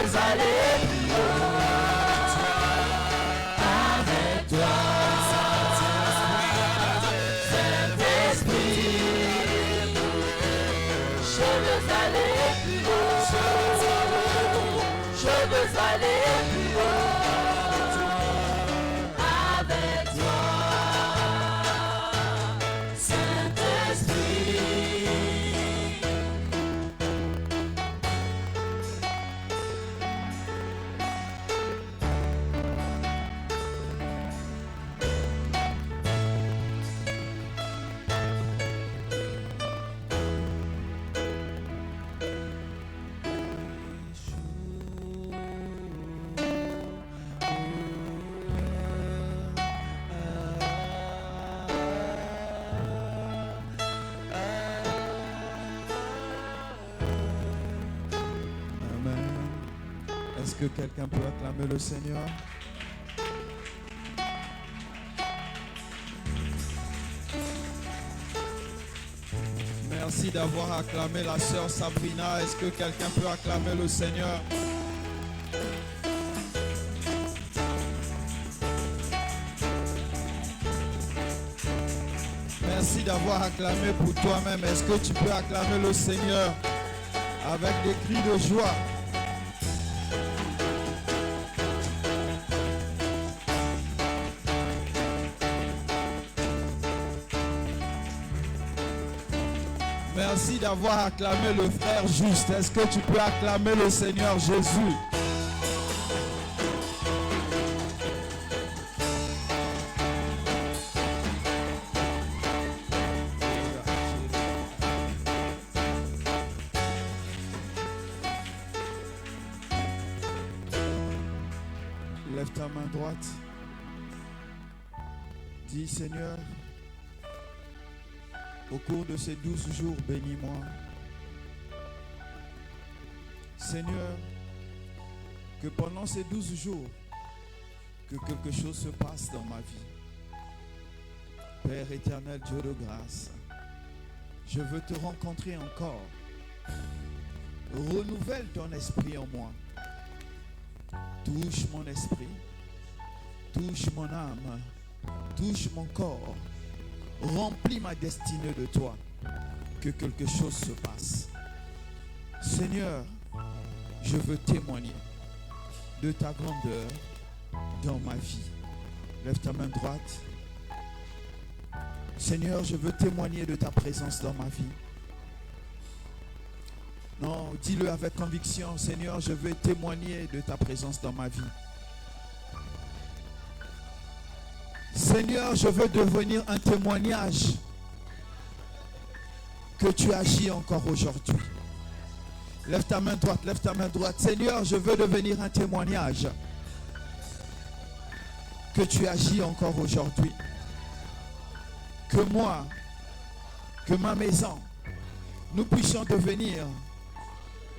veux aller plus haut avec toi. Saint-Esprit, je veux aller plus haut. Je veux aller plus haut avec toi. Saint-Esprit. Est-ce que quelqu'un peut acclamer le Seigneur? Merci d'avoir acclamé la sœur Sabrina. Est-ce que quelqu'un peut acclamer le Seigneur? Merci d'avoir acclamé pour toi-même. Est-ce que tu peux acclamer le Seigneur avec des cris de joie? Merci d'avoir acclamé le frère juste. Est-ce que tu peux acclamer le Seigneur Jésus? Lève ta main droite. Dis Seigneur, au cours de ces 12 jours, bénis-moi. Seigneur, que pendant ces 12 jours, que quelque chose se passe dans ma vie. Père éternel, Dieu de grâce, je veux te rencontrer encore. Renouvelle ton esprit en moi. Touche mon esprit, touche mon âme, touche mon corps. Remplis ma destinée de toi. Que quelque chose se passe. Seigneur, je veux témoigner de ta grandeur dans ma vie. Lève ta main droite. Seigneur, je veux témoigner de ta présence dans ma vie. Non, dis-le avec conviction. Seigneur, je veux témoigner de ta présence dans ma vie. Seigneur, je veux devenir un témoignage que tu agis encore aujourd'hui. Lève ta main droite, lève ta main droite. Seigneur, je veux devenir un témoignage que tu agis encore aujourd'hui. Que moi, que ma maison, nous puissions devenir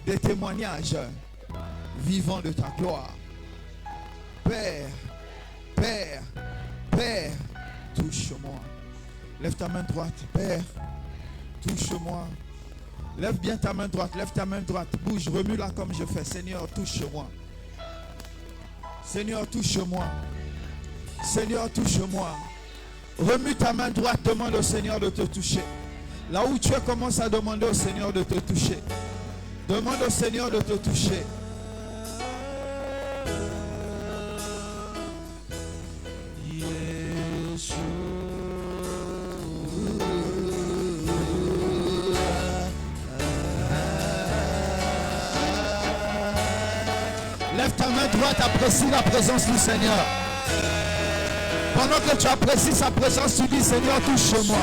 des témoignages vivants de ta gloire. Père, Père, Père, touche-moi. Lève ta main droite. Père, touche-moi. Lève bien ta main droite. Lève ta main droite. Bouge, remue-la comme je fais. Seigneur, touche-moi. Seigneur, touche-moi. Seigneur, touche-moi. Remue ta main droite. Demande au Seigneur de te toucher. Là où tu es, commence à demander au Seigneur de te toucher. Demande au Seigneur de te toucher. Lève ta main droite, apprécie la présence du Seigneur. Pendant que tu apprécies sa présence, tu dis Seigneur, touche-moi.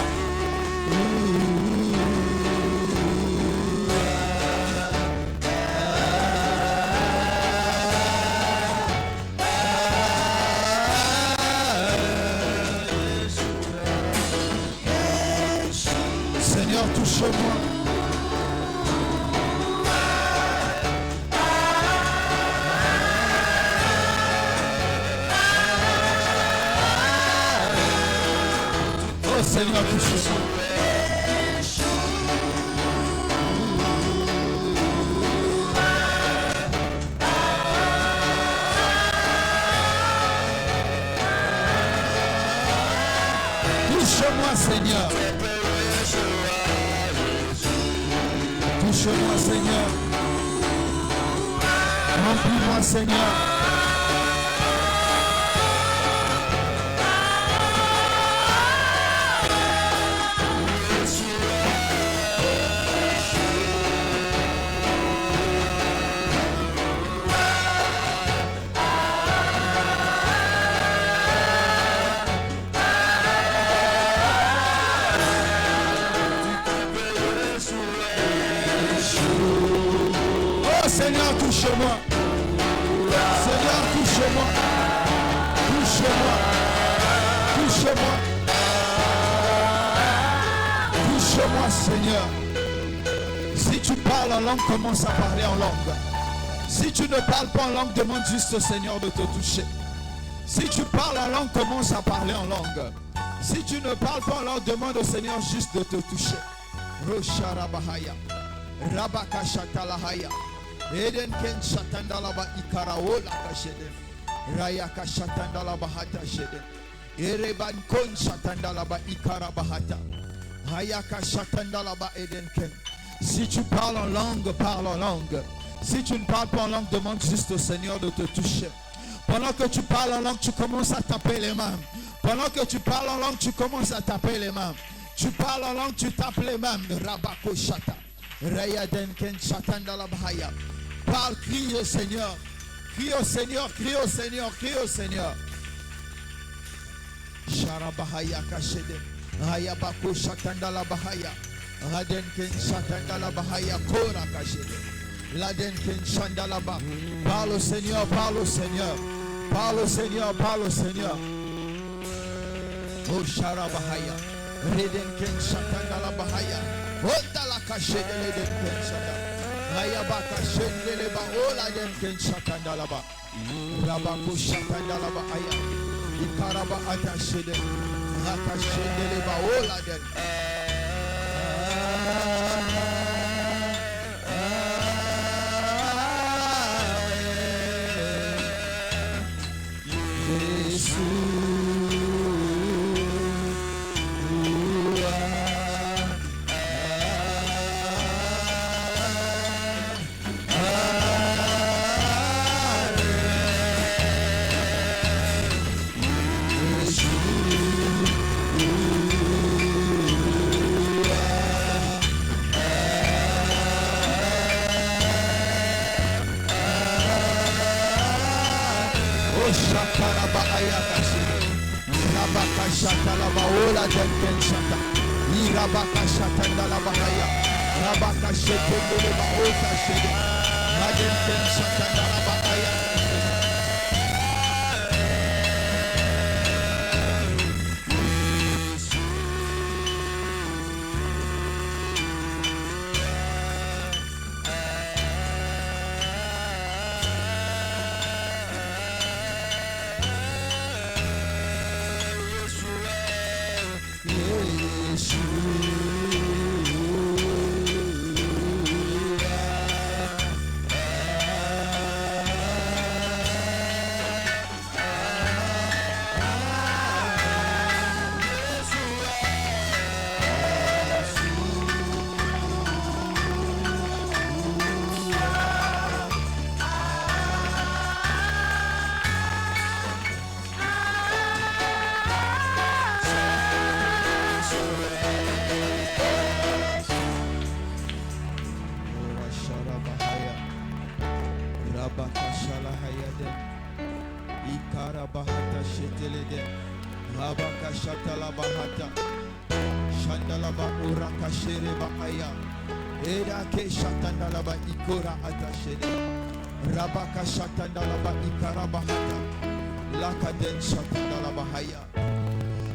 Seigneur, touche-moi. Oh Seigneur, touche-moi. Touche-moi, Seigneur. Touche-moi, Seigneur. Remplis-moi, Seigneur. Seigneur, touche-moi. Seigneur, touche-moi. Touche-moi. Touche-moi. Touche-moi, Seigneur. Si tu parles en langue, commence à parler en langue. Si tu ne parles pas en langue, demande juste au Seigneur de te toucher. Si tu parles en langue, commence à parler en langue. Si tu ne parles pas en langue, demande au Seigneur juste de te toucher. Rosharabahaya. Rabakashatalahaya. Eden ken shatandalaba ikaraola kashede. Rayaka shatandalaba hata shede. Ereban kon shatandalaba ikarabahata. Hayaka shatandalaba eden ken. Si tu parles en langue, parle en langue. Si tu ne parles pas en langue, demande juste au Seigneur de te toucher. Pendant que tu parles en langue, tu commences à taper les mains. Pendant que tu parles en langue, tu commences à taper les mains. Tu parles en langue, tu tapes les mains. Rabako shata. Rayaden ken shatandalaba haya. Parle, crie au Seigneur. Crie au Seigneur, crie au Seigneur, crie au Seigneur. Sharabahaya kashede. Hayabako shatandala bahaya. Raden ken shatandala bahaya kora kashede. Laden ken shandala ba. Parle au Seigneur, parle au Seigneur. Parle au Seigneur, parle au Seigneur. Oh Sharabahaya. Reden ken shatandala bahaya. Ondala kashede leden ken shatandala. Ayabaka shendele ba ola den ken shatandala ba. Rabako shatandala ba aya. Ikaraba atashede. Raka shendele ba ola den. Shatalaba ola den shata. Irabaka shatandala bahaya. Rabaka shetendele ba ota shede. Maden ken shatandala bahaya.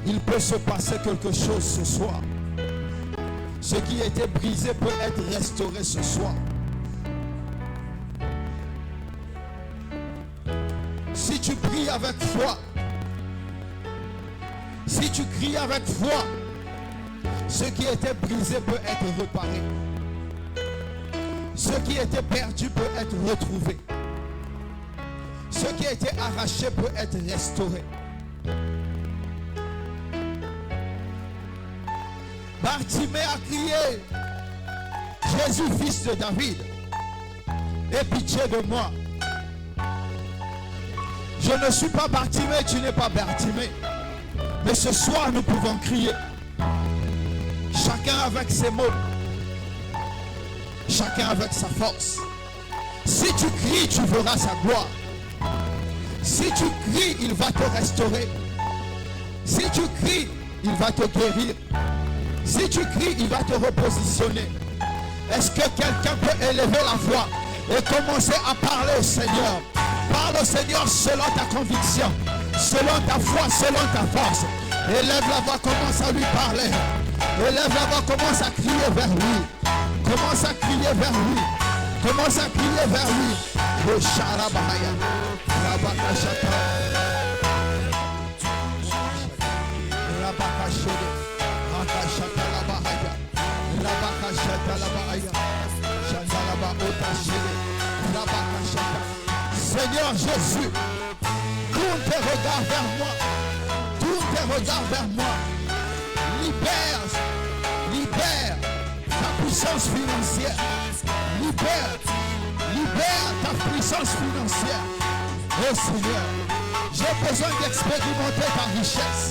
Il peut se passer quelque chose ce soir. Ce qui était brisé peut être restauré ce soir. Si tu pries avec foi, si tu cries avec foi, ce qui était brisé peut être réparé. Ce qui était perdu peut être retrouvé. Ce qui a été arraché peut être restauré. Bartimée a crié, Jésus, fils de David, aie pitié de moi. Je ne suis pas Bartimée, tu n'es pas Bartimée. Mais ce soir, nous pouvons crier. Chacun avec ses mots. Chacun avec sa force. Si tu cries, tu verras sa gloire. Si tu cries, il va te restaurer. Si tu cries, il va te guérir. Si tu cries, il va te repositionner. Est-ce que quelqu'un peut élever la voix et commencer à parler au Seigneur? Parle au Seigneur selon ta conviction, selon ta foi, selon ta force. Élève la voix, commence à lui parler. Élève la voix, commence à crier vers lui. Commence à crier vers lui. Commence à crier vers lui. Le Sharabahaya. Rabakashata. Rabakashede. Rakashata Labahaya. Rabakashata Labahaya. Shandalaba Otashede. Rabakashata. Seigneur Jésus, tourne tes regards vers moi. Tourne tes regards vers moi. Libère ta puissance financière. Libère ta puissance financière. Oh Seigneur, j'ai besoin d'expérimenter ta richesse.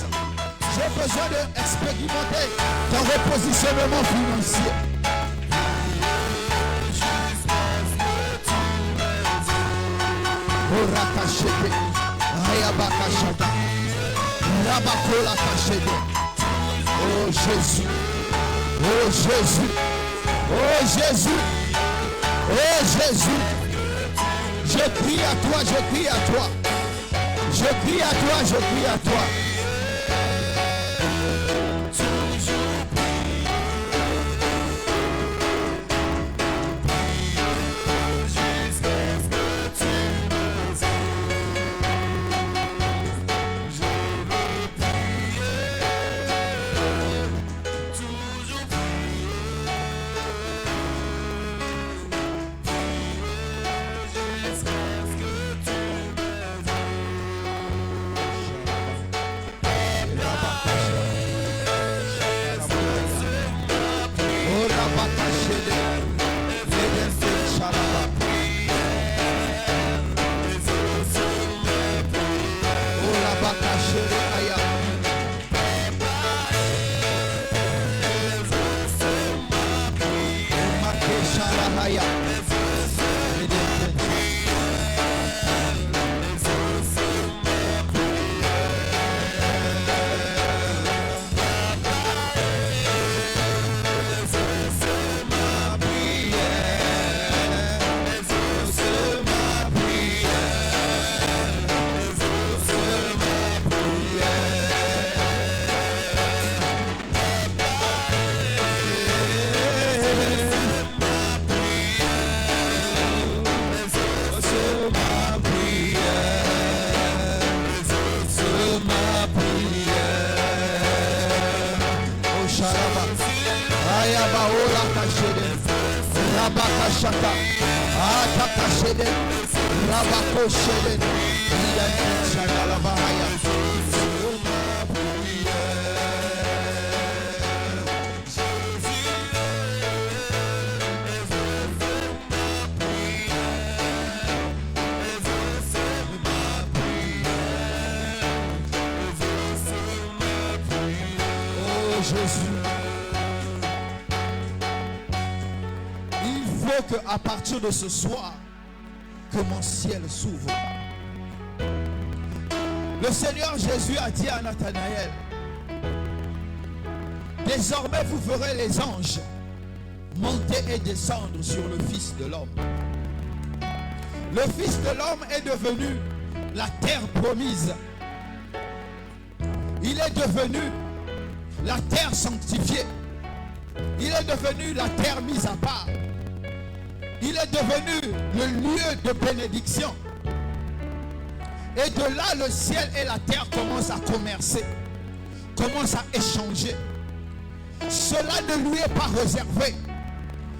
J'ai besoin d'expérimenter ton repositionnement financier. Oh Rakashede, Ayabakashada, Rabakola Kashede. Oh Jésus, oh Jésus, oh Jésus, oh Jésus. Je crie à toi, je crie à toi. Je crie à toi, je crie à toi. À partir de ce soir, que mon ciel s'ouvre. Le Seigneur Jésus a dit à Nathanaël, désormais vous verrez les anges monter et descendre sur le Fils de l'homme. Le Fils de l'homme est devenu la terre promise. Il est devenu la terre sanctifiée. Il est devenu la terre mise à part. Il est devenu le lieu de bénédiction. Et de là, le ciel et la terre commencent à commercer, commencent à échanger. Cela ne lui est pas réservé,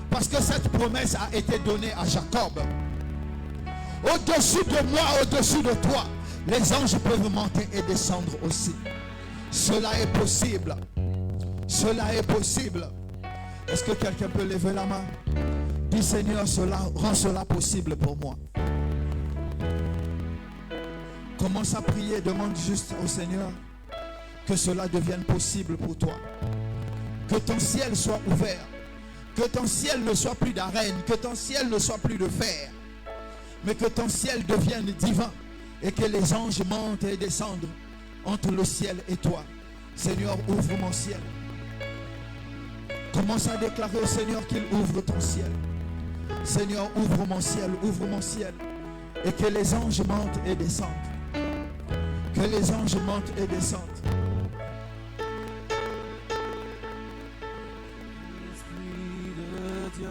parce que cette promesse a été donnée à Jacob. Au-dessus de moi, au-dessus de toi, les anges peuvent monter et descendre aussi. Cela est possible. Cela est possible. Est-ce que quelqu'un peut lever la main? Dis Seigneur, rends cela possible pour moi. Commence à prier, demande juste au Seigneur que cela devienne possible pour toi. Que ton ciel soit ouvert. Que ton ciel ne soit plus d'arène. Que ton ciel ne soit plus de fer. Mais que ton ciel devienne divin. Et que les anges montent et descendent entre le ciel et toi. Seigneur, ouvre mon ciel. Commence à déclarer au Seigneur qu'il ouvre ton ciel. Seigneur, ouvre mon ciel, ouvre mon ciel. Et que les anges montent et descendent. Que les anges montent et descendent. Esprit de Dieu,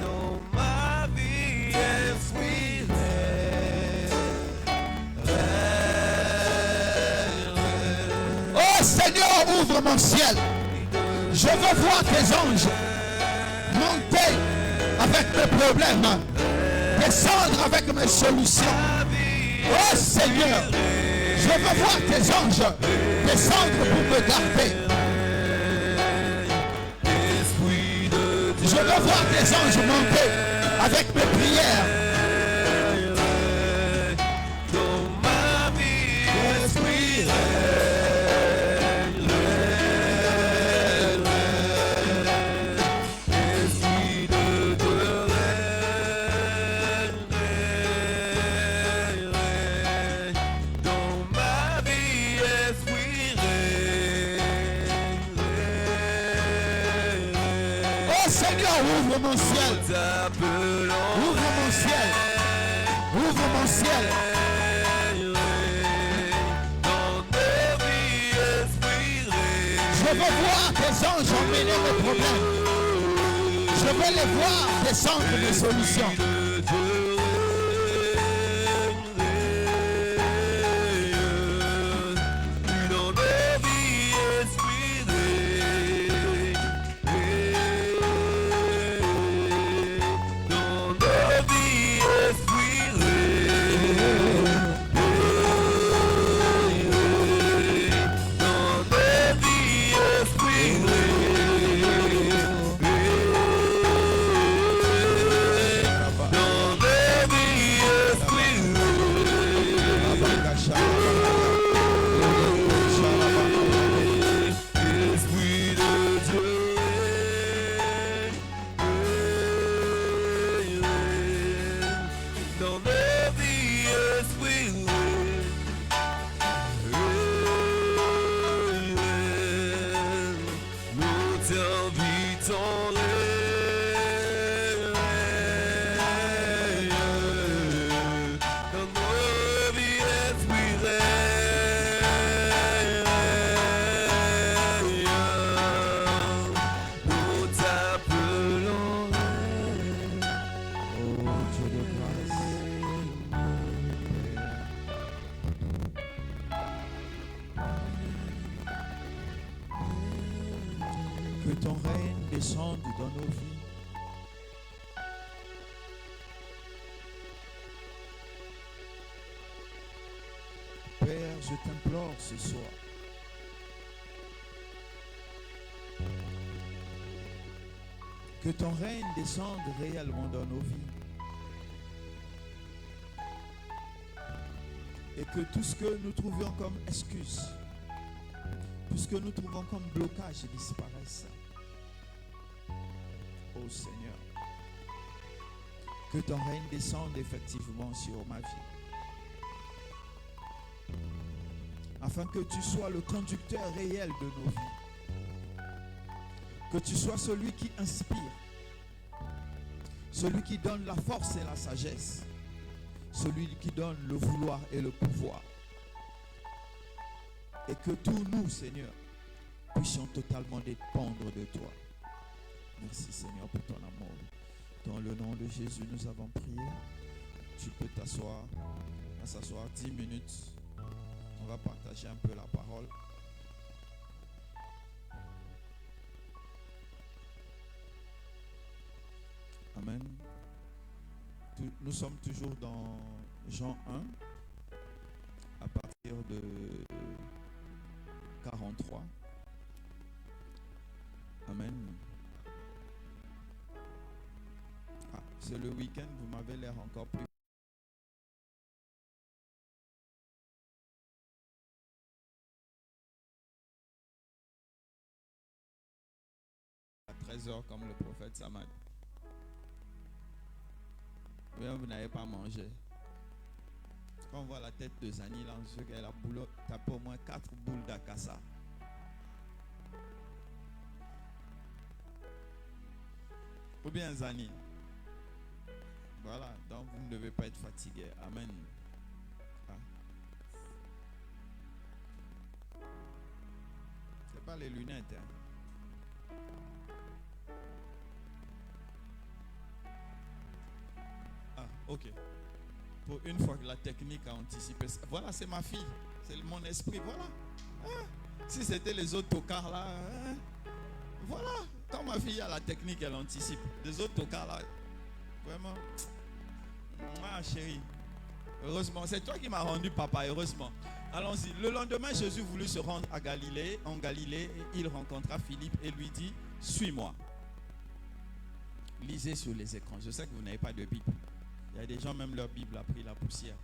dans ma vie, esprit, Oh Seigneur, ouvre mon ciel. Je veux voir tes anges monter avec mes problèmes, descendre avec mes solutions. Oh Seigneur, je veux voir tes anges descendre pour me garder. Je veux voir tes anges monter avec mes prières. dans ma vie, esprit, Ouvre mon ciel. Ouvre mon ciel. Ouvre mon ciel. Je veux voir tes anges emmener mes problèmes. Je veux les voir descendre mes solutions. Que ton règne descende dans nos vies. Père, je t'implore ce soir. Que ton règne descende réellement dans nos vies. Et que tout ce que nous trouvions comme excuse, tout ce que nous trouvons comme blocage disparaisse. Oh Seigneur, que ton règne descende effectivement sur ma vie. Afin que tu sois le conducteur réel de nos vies. Que tu sois celui qui inspire. Celui qui donne la force et la sagesse. Celui qui donne le vouloir et le pouvoir. Et que tous nous, Seigneur, puissions totalement dépendre de toi. Merci Seigneur pour ton amour. Dans le nom de Jésus, nous avons prié. Tu peux t'asseoir. On va s'asseoir 10 minutes. On va partager un peu la parole. Amen. Nous sommes toujours dans Jean 1. de 43. Amen. Ah, c'est le week-end, vous m'avez l'air encore plus. À 13h comme le prophète Samad. Bien, vous n'avez pas mangé. Quand on voit la tête de Zani, là, on sait qu'elle a tapé au moins 4 boules d'akassa. Ou bien Zani. Voilà, donc vous ne devez pas être fatigué. Amen. Ah. C'est pas les lunettes. Hein. Ah, ok. Pour une fois que la technique a anticipé ça. Voilà, c'est ma fille. C'est mon esprit. Voilà. Ah. Si c'était les autres tocards là. Hein. Voilà. Quand ma fille a la technique, elle anticipe. Les autres tocards là. Vraiment. Ah, chérie. Heureusement. C'est toi qui m'as rendu papa. Heureusement. Allons-y. Le lendemain, Jésus voulut se rendre à Galilée. En Galilée, il rencontra Philippe et lui dit, suis-moi. Lisez sur les écrans. Je sais que vous n'avez pas de Bible. Il y a des gens, même leur Bible a pris la poussière.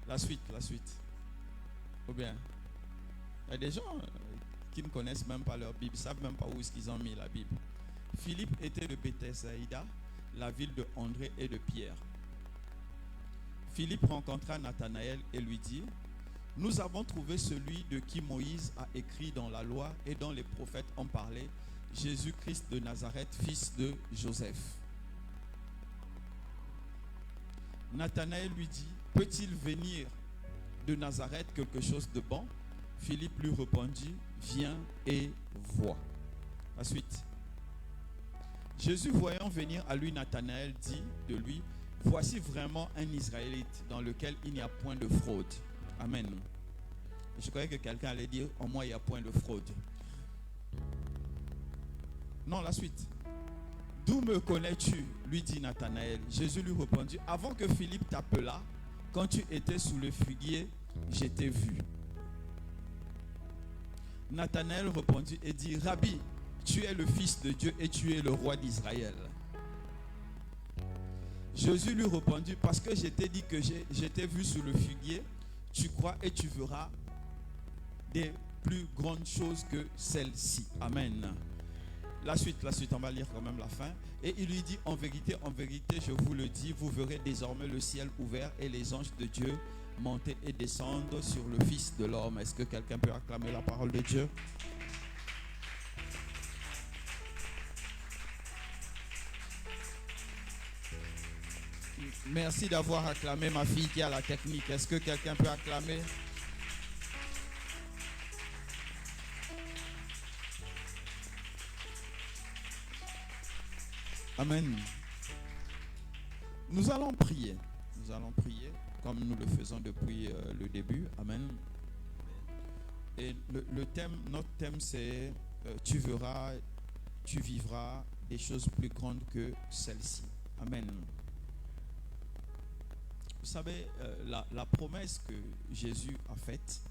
La suite. Ou bien, il y a des gens qui ne connaissent même pas leur Bible, ne savent même pas où est-ce qu'ils ont mis la Bible. Philippe était de Bethsaïda, la ville de André et de Pierre. Philippe rencontra Nathanaël et lui dit, nous avons trouvé celui de qui Moïse a écrit dans la loi et dont les prophètes ont parlé, Jésus-Christ de Nazareth, fils de Joseph. Nathanaël lui dit, peut-il venir de Nazareth quelque chose de bon? Philippe lui répondit, viens et vois. La suite. Jésus, voyant venir à lui Nathanaël, dit de lui, voici vraiment un Israélite dans lequel il n'y a point de fraude. Amen. Je croyais que quelqu'un allait dire, en moi il n'y a point de fraude. Non, la suite. D'où me connais-tu? Lui dit Nathanaël. Jésus lui répondit, avant que Philippe t'appelât, quand tu étais sous le figuier, je t'ai vu. Nathanaël répondit et dit, Rabbi, tu es le Fils de Dieu et tu es le roi d'Israël. Jésus lui répondit, parce que je t'ai dit que je t'ai vu sous le figuier, tu crois et tu verras des plus grandes choses que celles-ci. Amen. La suite, on va lire quand même la fin. Et il lui dit, en vérité, je vous le dis, vous verrez désormais le ciel ouvert et les anges de Dieu monter et descendre sur le Fils de l'homme. Est-ce que quelqu'un peut acclamer la parole de Dieu? Merci d'avoir acclamé ma fille qui a la technique. Est-ce que quelqu'un peut acclamer? Amen. Nous allons prier. Comme nous le faisons depuis le début. Amen. Et notre thème c'est tu verras, tu vivras des choses plus grandes que celles-ci. Amen. Vous savez, la promesse que Jésus a faite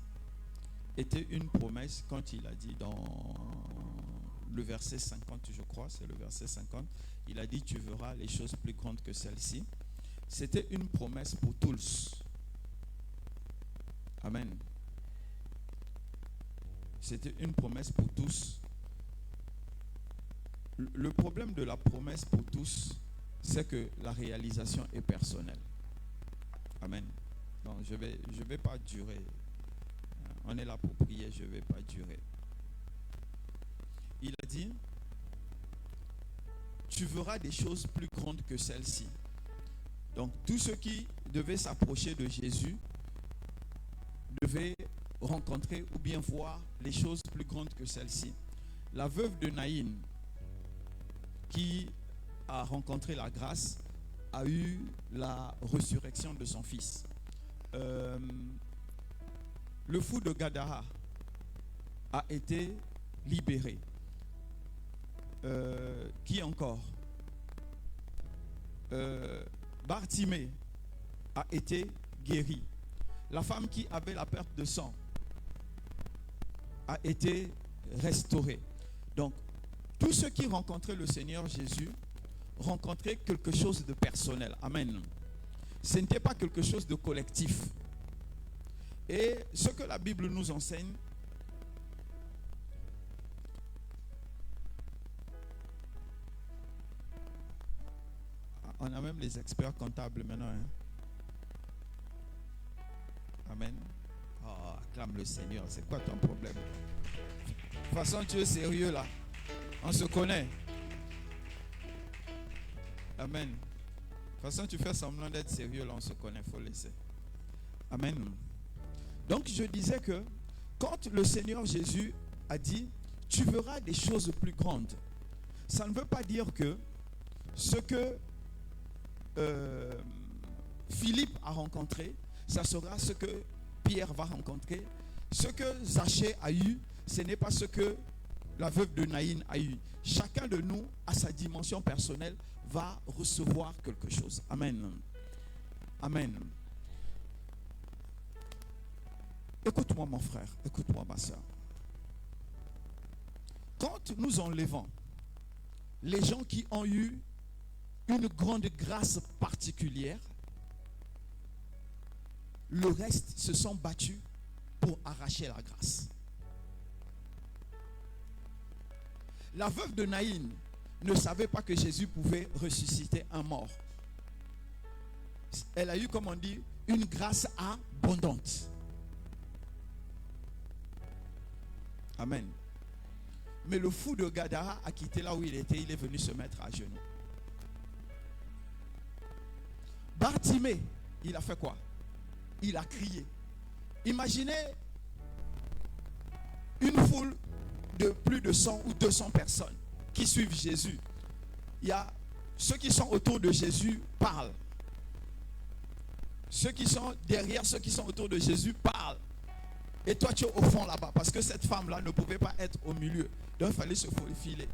était une promesse quand il a dit dans le verset 50, je crois, c'est le verset 50, il a dit, tu verras les choses plus grandes que celles-ci. C'était une promesse pour tous. Amen. C'était une promesse pour tous. Le problème de la promesse pour tous, c'est que la réalisation est personnelle. Amen. Donc, je vais pas durer. On est là pour prier, je ne vais pas durer. Il a dit, tu verras des choses plus grandes que celles-ci. Donc, tous ceux qui devaient s'approcher de Jésus devaient rencontrer ou bien voir les choses plus grandes que celles-ci. La veuve de Naïn, qui a rencontré la grâce, a eu la résurrection de son fils. Le fou de Gadara a été libéré. Qui encore? Bartimée a été guéri. la femme qui avait la perte de sang a été restaurée. Donc, tous ceux qui rencontraient le Seigneur Jésus rencontraient quelque chose de personnel. Amen. Ce n'était pas quelque chose de collectif. Et ce que la Bible nous enseigne, on a même les experts comptables maintenant. Hein. Amen. Oh, acclame le Seigneur. C'est quoi ton problème? De toute façon, tu es sérieux là. On se connaît. Amen. De toute façon, tu fais semblant d'être sérieux là. On se connaît. Il faut laisser. Amen. Donc, je disais que quand le Seigneur Jésus a dit, tu verras des choses plus grandes, ça ne veut pas dire que ce que Philippe a rencontré, ça sera ce que Pierre va rencontrer. Ce que Zachée a eu, ce n'est pas ce que la veuve de Naïn a eu. Chacun de nous, à sa dimension personnelle, va recevoir quelque chose. Amen. Amen. Écoute-moi mon frère, écoute-moi ma soeur. Quand nous enlevons les gens qui ont eu une grande grâce particulière, le reste se sont battus pour arracher la grâce. La veuve de Naïn ne savait pas que Jésus pouvait ressusciter un mort. Elle a eu, comme on dit, une grâce abondante. Amen. Mais le fou de Gadara a quitté là où il était, il est venu se mettre à genoux. Bartimée, il a fait quoi? Il a crié. Imaginez une foule de plus de 100 ou 200 personnes qui suivent Jésus. Il y a ceux qui sont autour de Jésus parlent. Ceux qui sont derrière, ceux qui sont autour de Jésus parlent. Et toi, tu es au fond là-bas. Parce que cette femme-là ne pouvait pas être au milieu. Donc, il fallait se faufiler.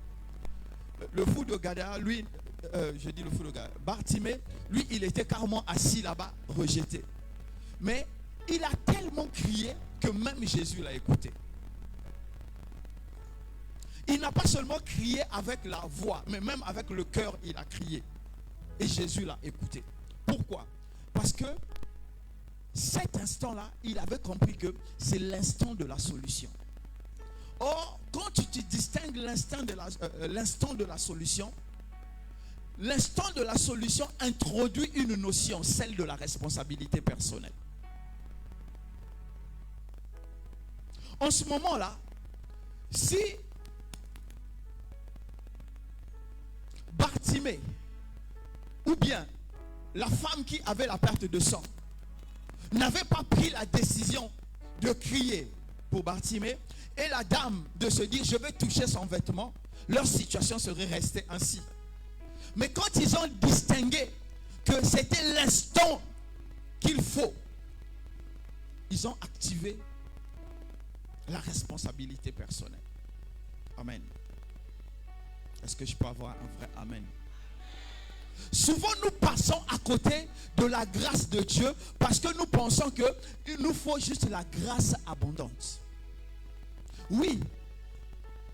Le fou de Gadara, lui, je dis le fou de Gadara, Bartimée, lui, il était carrément assis là-bas, rejeté. Mais il a tellement crié que même Jésus l'a écouté. Il n'a pas seulement crié avec la voix, mais même avec le cœur, il a crié. Et Jésus l'a écouté. Pourquoi? Parce que cet instant-là, il avait compris que c'est l'instant de la solution. Or, quand tu distingues l'instant de la solution, l'instant de la solution introduit une notion, celle de la responsabilité personnelle. En ce moment-là, si Bartimée, ou bien la femme qui avait la perte de sang, n'avait pas pris la décision de crier pour Bartimée, et la dame de se dire je vais toucher son vêtement, leur situation serait restée ainsi. Mais quand ils ont distingué que c'était l'instant qu'il faut, ils ont activé la responsabilité personnelle. Amen. Est-ce que je peux avoir un vrai amen? Souvent nous passons à côté de la grâce de Dieu parce que nous pensons qu'il nous faut juste la grâce abondante. Oui,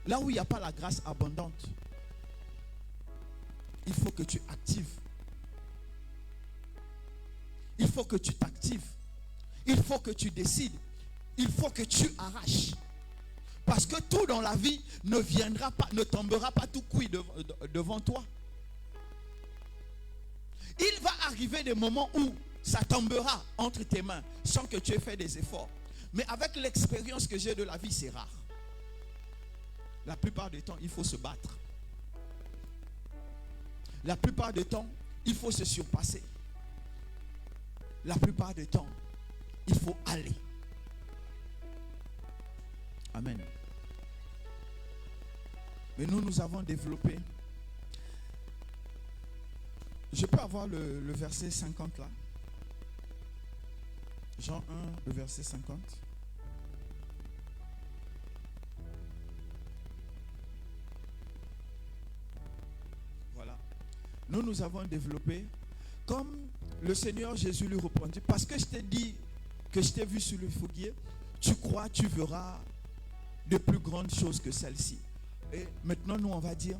là où il n'y a pas la grâce abondante, il faut que tu actives. Il faut que tu t'actives. Il faut que tu décides. Il faut que tu arraches. Parce que tout dans la vie ne viendra pas, ne tombera pas tout cuit devant toi. Il va arriver des moments où ça tombera entre tes mains sans que tu aies fait des efforts. Mais avec l'expérience que j'ai de la vie, c'est rare. La plupart du temps, il faut se battre. La plupart du temps, il faut se surpasser. La plupart du temps, il faut aller. Amen. Mais nous avons développé. Je peux avoir le verset 50 là. Jean 1, le verset 50. Voilà. Nous avons développé, comme le Seigneur Jésus lui répondit, parce que je t'ai dit que je t'ai vu sur le figuier, tu crois, tu verras de plus grandes choses que celle-ci. Et maintenant, nous, on va dire,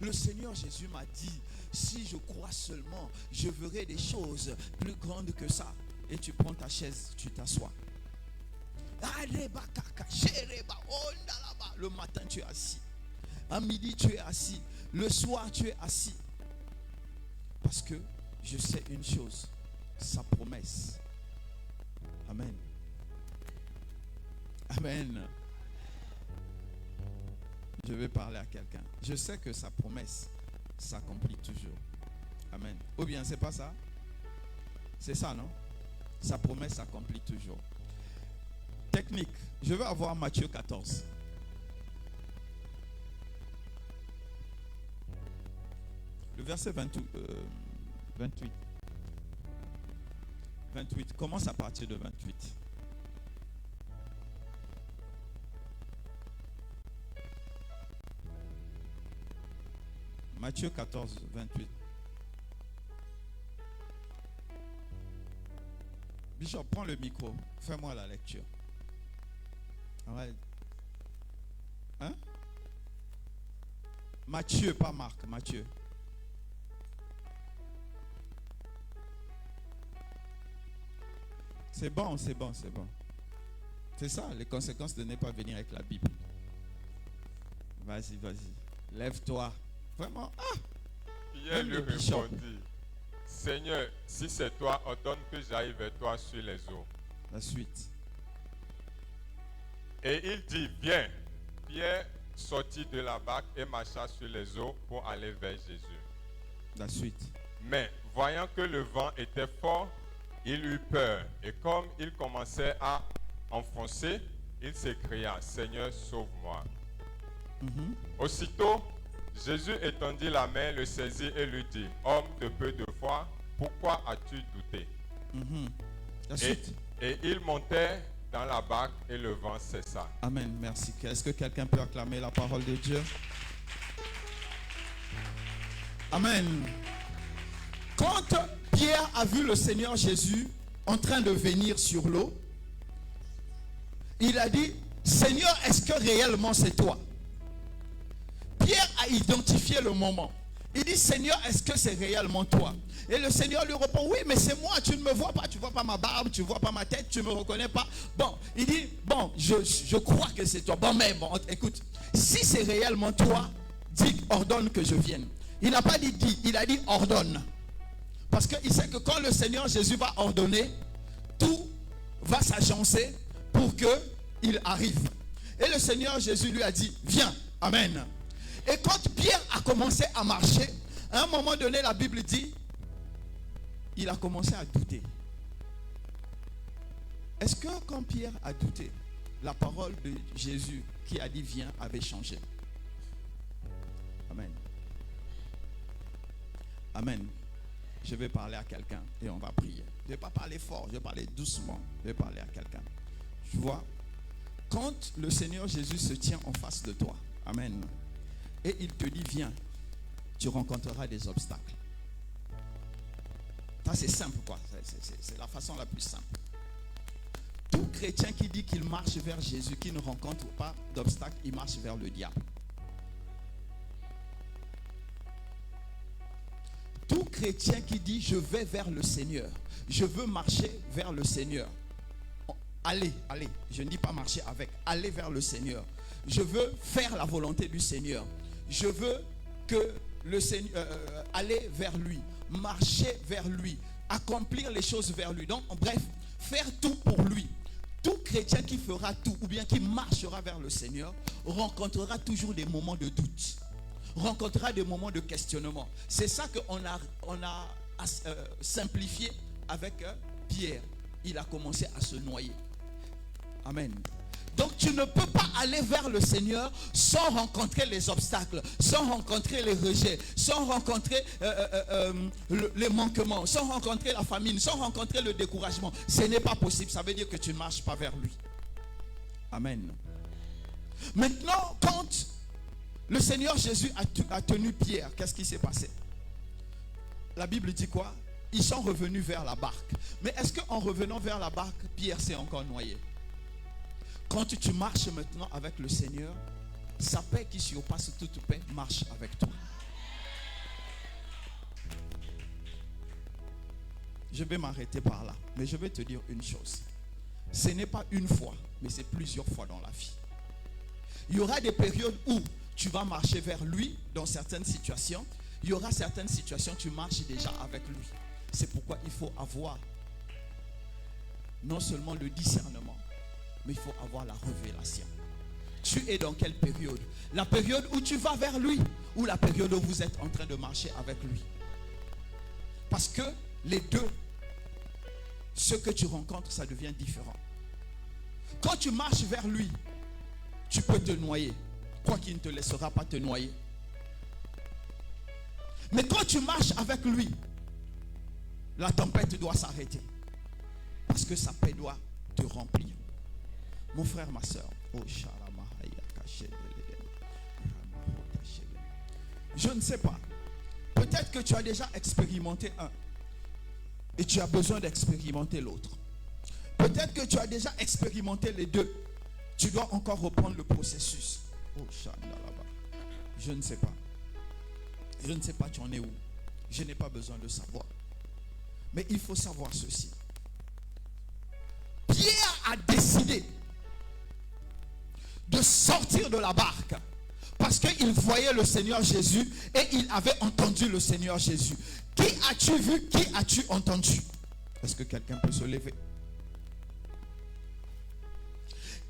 le Seigneur Jésus m'a dit, si je crois seulement, je verrai des choses plus grandes que ça. Et tu prends ta chaise, tu t'assois. Le matin, tu es assis. À midi, tu es assis. Le soir, tu es assis. Parce que je sais une chose, sa promesse. Amen. Amen. Je vais parler à quelqu'un. Je sais que sa promesse s'accomplit toujours. Amen. Ou bien, c'est pas ça? C'est ça, non? Sa promesse s'accomplit toujours. Technique. Je vais avoir Matthieu 14. Le verset 28. 28. Commence à partir de 28. Matthieu 14, 28. Bishop, prends le micro. Fais-moi la lecture. Ouais. Hein? Matthieu, pas Marc, Matthieu. C'est bon, c'est bon, c'est bon. C'est ça, les conséquences de ne pas venir avec la Bible. Vas-y, vas-y. Lève-toi. Vraiment. Pierre lui répondit, Seigneur, si c'est toi, ordonne que j'aille vers toi sur les eaux. La suite. Et il dit, viens. Pierre sortit de la barque et marcha sur les eaux pour aller vers Jésus. La suite. Mais voyant que le vent était fort, il eut peur. Et comme il commençait à enfoncer, il s'écria, Seigneur, sauve-moi. Aussitôt, Jésus étendit la main, le saisit et lui dit, homme de peu de foi, pourquoi as-tu douté? La suite. Et il montait dans la barque et le vent cessa. Amen, merci. Est-ce que quelqu'un peut acclamer la parole de Dieu? Amen. Quand Pierre a vu le Seigneur Jésus en train de venir sur l'eau, il a dit, Seigneur, est-ce que réellement c'est toi? Pierre a identifié le moment. Il dit, Seigneur, est-ce que c'est réellement toi? Et le Seigneur lui répond, oui, mais c'est moi, tu ne me vois pas, tu ne vois pas ma barbe, tu ne vois pas ma tête, tu ne me reconnais pas. Bon, il dit, bon, je crois que c'est toi. Bon, mais bon, écoute, si c'est réellement toi, dis, ordonne que je vienne. Il n'a pas dit dis, il a dit ordonne. Parce qu'il sait que quand le Seigneur Jésus va ordonner, tout va s'agencer pour qu'il arrive. Et le Seigneur Jésus lui a dit, viens, amen. Et quand Pierre a commencé à marcher, à un moment donné, la Bible dit, il a commencé à douter. Est-ce que quand Pierre a douté, la parole de Jésus qui a dit viens avait changé? Amen. Amen. Je vais parler à quelqu'un et on va prier. Je ne vais pas parler fort, je vais parler doucement. Je vais parler à quelqu'un. Tu vois, quand le Seigneur Jésus se tient en face de toi, amen, et il te dit viens, tu rencontreras des obstacles. Ça c'est simple quoi, c'est la façon la plus simple. Tout chrétien qui dit qu'il marche vers Jésus, qui ne rencontre pas d'obstacles, il marche vers le diable. Tout chrétien qui dit je vais vers le Seigneur, je veux marcher vers le Seigneur. Allez, je ne dis pas marcher avec, allez vers le Seigneur. Je veux faire la volonté du Seigneur. Je veux que le Seigneur, aller vers lui, marcher vers lui, accomplir les choses vers lui. Donc, bref, faire tout pour lui. Tout chrétien qui fera tout, ou bien qui marchera vers le Seigneur, rencontrera toujours des moments de doute, rencontrera des moments de questionnement. C'est ça qu'on a simplifié avec Pierre. Il a commencé à se noyer. Amen. Donc tu ne peux pas aller vers le Seigneur sans rencontrer les obstacles, sans rencontrer les rejets, sans rencontrer les manquements, sans rencontrer la famine, sans rencontrer le découragement. Ce n'est pas possible. Ça veut dire que tu ne marches pas vers lui. Amen. Maintenant, quand Le Seigneur Jésus a tenu Pierre. Qu'est-ce qui s'est passé? La Bible dit quoi? Ils sont revenus vers la barque. Mais est-ce qu'en revenant vers la barque, Pierre s'est encore noyé? Quand tu marches maintenant avec le Seigneur, sa paix qui surpasse toute paix marche avec toi. Je vais m'arrêter par là. Mais je vais te dire une chose. Ce n'est pas une fois, mais c'est plusieurs fois dans la vie. Il y aura des périodes où tu vas marcher vers lui dans certaines situations. Il y aura certaines situations où tu marches déjà avec lui. C'est pourquoi il faut avoir non seulement le discernement, mais il faut avoir la révélation. Tu es dans quelle période? La période où tu vas vers lui ou la période où vous êtes en train de marcher avec lui? Parce que les deux, ce que tu rencontres, ça devient différent. Quand tu marches vers lui, tu peux te noyer. Quoi qu'il ne te laissera pas te noyer. Mais quand tu marches avec lui, la tempête doit s'arrêter. Parce que sa paix doit te remplir. Mon frère, ma soeur. Je ne sais pas. Peut-être que tu as déjà expérimenté un. Et tu as besoin d'expérimenter l'autre. Peut-être que tu as déjà expérimenté les deux. Tu dois encore reprendre le processus. Je ne sais pas. Je ne sais pas tu en es où. Je n'ai pas besoin de savoir. Mais il faut savoir ceci. Pierre a décidé de sortir de la barque parce qu'il voyait le Seigneur Jésus et il avait entendu le Seigneur Jésus. Qui as-tu vu? Qui as-tu entendu? Est-ce que quelqu'un peut se lever?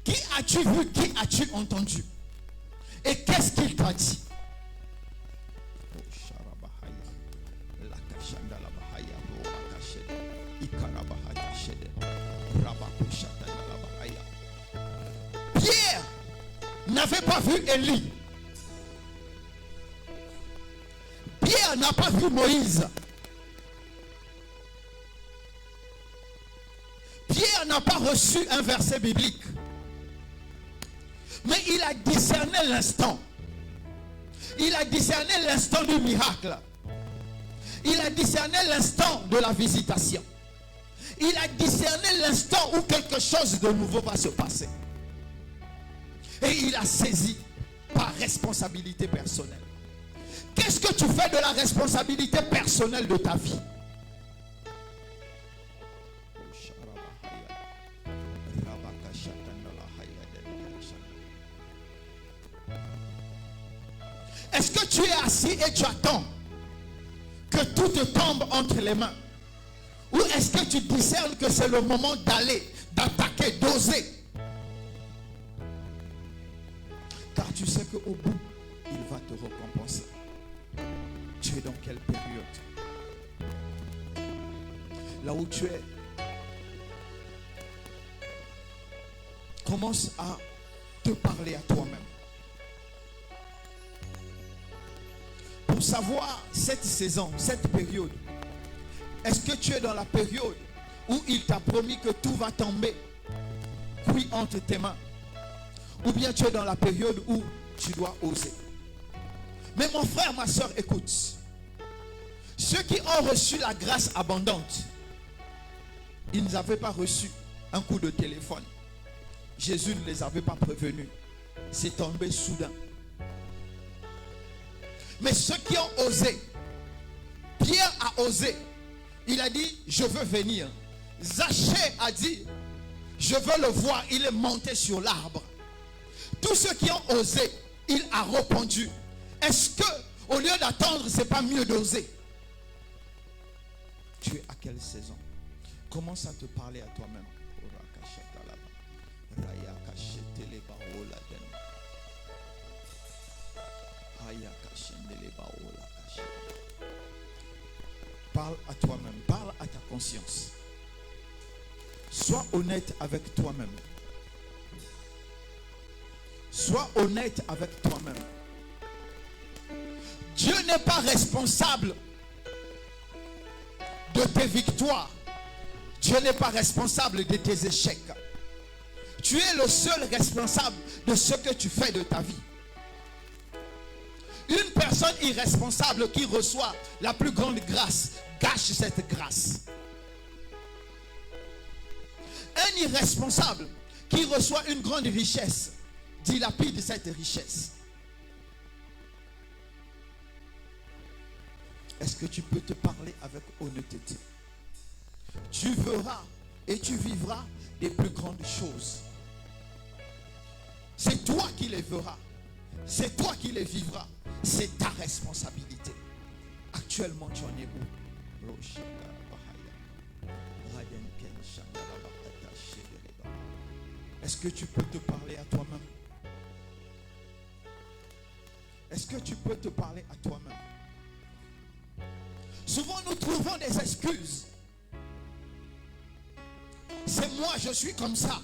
Qui as-tu vu? Qui as-tu entendu? Et qu'est-ce qu'il t'a dit? Pierre n'avait pas vu Élie. Pierre n'a pas vu Moïse. Pierre n'a pas reçu un verset biblique. Mais il a discerné l'instant. Il a discerné l'instant du miracle. Il a discerné l'instant de la visitation. Il a discerné l'instant où quelque chose de nouveau va se passer. Et il a saisi par responsabilité personnelle. Qu'est-ce que tu fais de la responsabilité personnelle de ta vie? Est-ce que tu es assis et tu attends que tout te tombe entre les mains? Ou est-ce que tu discernes que c'est le moment d'aller, d'attaquer, d'oser? Car tu sais qu'au bout, il va te récompenser. Tu es dans quelle période? Là où tu es, commence à te parler à toi-même. Pour savoir cette saison, cette période, est-ce que tu es dans la période où il t'a promis que tout va tomber cuit entre tes mains? Ou bien tu es dans la période où tu dois oser? Mais mon frère, ma soeur, écoute. Ceux qui ont reçu la grâce abondante, ils n'avaient pas reçu un coup de téléphone. Jésus ne les avait pas prévenus. C'est tombé soudain. Mais ceux qui ont osé, Pierre a osé. Il a dit, je veux venir. Zachée a dit, je veux le voir. Il est monté sur l'arbre. Tous ceux qui ont osé, il a répondu. Est-ce que, au lieu d'attendre, c'est pas mieux d'oser? Tu es à quelle saison? Commence à te parler à toi-même. Parle à toi-même, parle à ta conscience. Sois honnête avec toi-même. Sois honnête avec toi-même. Dieu n'est pas responsable de tes victoires. Dieu n'est pas responsable de tes échecs. Tu es le seul responsable de ce que tu fais de ta vie. Une personne irresponsable qui reçoit la plus grande grâce gâche cette grâce. Un irresponsable qui reçoit une grande richesse dilapide cette richesse. Est-ce que tu peux te parler avec honnêteté? Tu verras et tu vivras des plus grandes choses. C'est toi qui les verras. C'est toi qui les vivras. C'est ta responsabilité. Actuellement, tu en es où? Est-ce que tu peux te parler à toi-même? Est-ce que tu peux te parler à toi-même? Souvent, nous trouvons des excuses. C'est moi, je suis comme ça.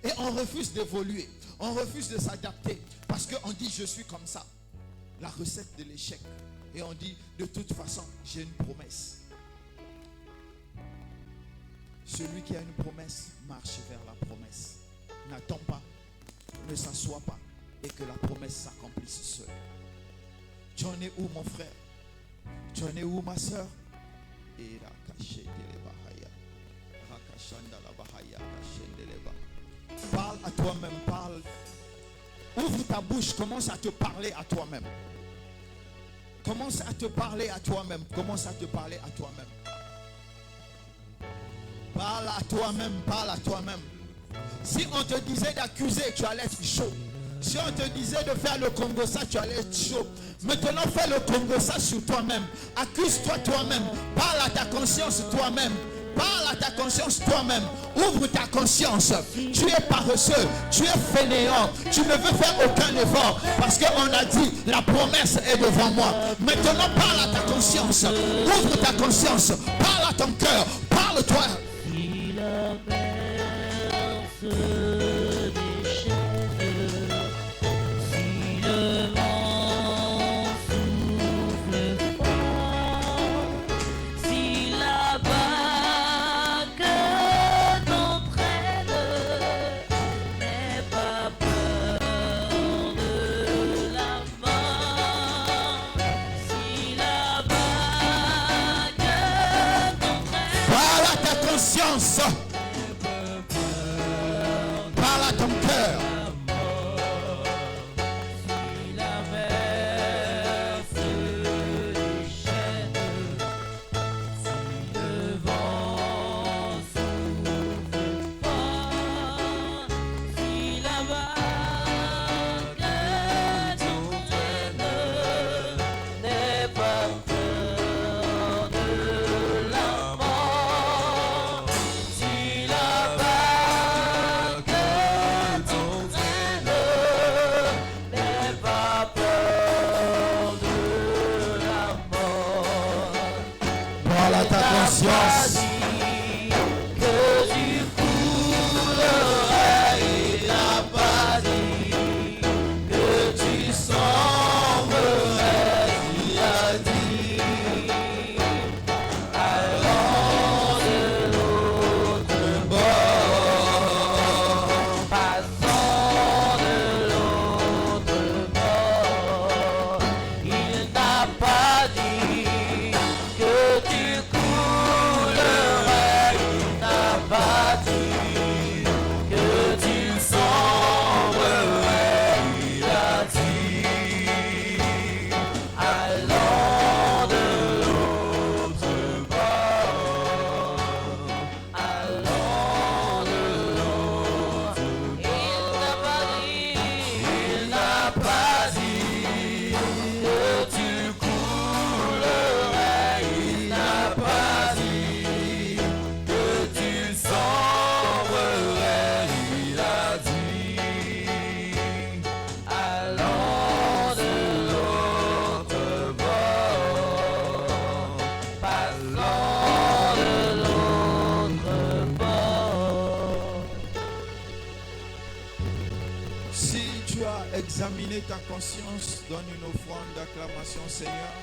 Et on refuse d'évoluer. On refuse de s'adapter. Parce qu'on dit, je suis comme ça. La recette de l'échec. Et on dit, de toute façon, j'ai une promesse. Celui qui a une promesse marche vers la promesse. N'attends pas, ne s'assois pas et que la promesse s'accomplisse seule. Tu en es où, mon frère? Tu en es où, ma soeur? Parle à toi-même, parle. Ouvre ta bouche, commence à te parler à toi-même. Commence à te parler à toi-même. Commence à te parler à toi-même. Parle à toi-même, parle à toi-même. Si on te disait d'accuser, tu allais être chaud. Si on te disait de faire le Congo ça, tu allais être chaud. Maintenant, fais le Congo ça sur toi-même. Accuse-toi toi-même. Parle à ta conscience toi-même. Parle à ta conscience toi-même. Ouvre ta conscience. Tu es paresseux. Tu es fainéant. Tu ne veux faire aucun effort. Parce qu'on a dit, la promesse est devant moi. Maintenant, parle à ta conscience. Ouvre ta conscience. Parle à ton cœur. Parle-toi. Si la mer se déchaîne, si le vent souffle fort, si la vague t'entraîne, n'aie pas peur de la mort. Si la vague t'entraîne, Parle à ta conscience. Parle à ton cœur. si la mer se déchaîne, si le vent souffle fort, si la vague t'entraîne, n'aie pas peur de la mort. Si la vague t'entraîne, n'aie pas peur de la mort. Parle à ta conscience. Que tu coulerais, il n'a pas dit. Que tu sombrerais, il a dit. Allons de l'autre bord, passons de l'autre bord. Il n'a pas dit que tu coulerais, il n'a pas dit que tu sombrerais, il a dit. Allons de l'autre bord, allons de l'autre. Il n'a pas dit que tu coulerais, il n'a pas dit que tu sombrerais, il a dit. Allons de l'autre bord, passons de l'autre bord. Si tu as examiné ta conscience, donne une offrande d'acclamation, Seigneur.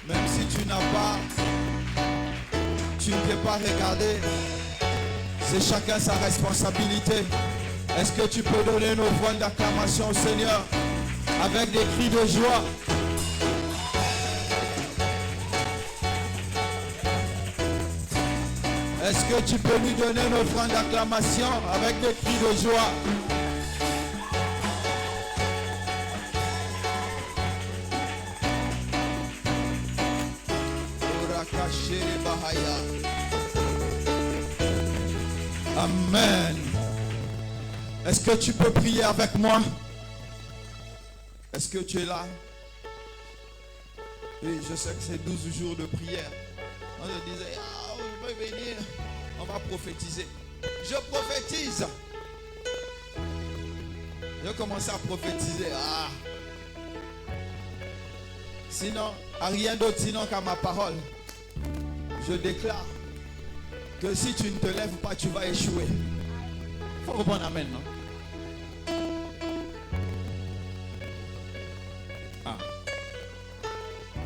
Même si tu n'as pas, tu ne peux pas regarder. C'est chacun sa responsabilité. Est-ce que tu peux donner une offrande d'acclamation au Seigneur avec des cris de joie? Est-ce que tu peux lui donner une offrande d'acclamation avec des cris de joie? Amen. Est-ce que tu peux prier avec moi? Est-ce que tu es là? Oui, je sais que c'est 12 jours de prière. On se disait, on va venir, on va prophétiser. Je prophétise. Je commence à prophétiser. Sinon, à rien d'autre sinon qu'à ma parole. Je déclare que si tu ne te lèves pas, tu vas échouer. Il faut répondre amen, non?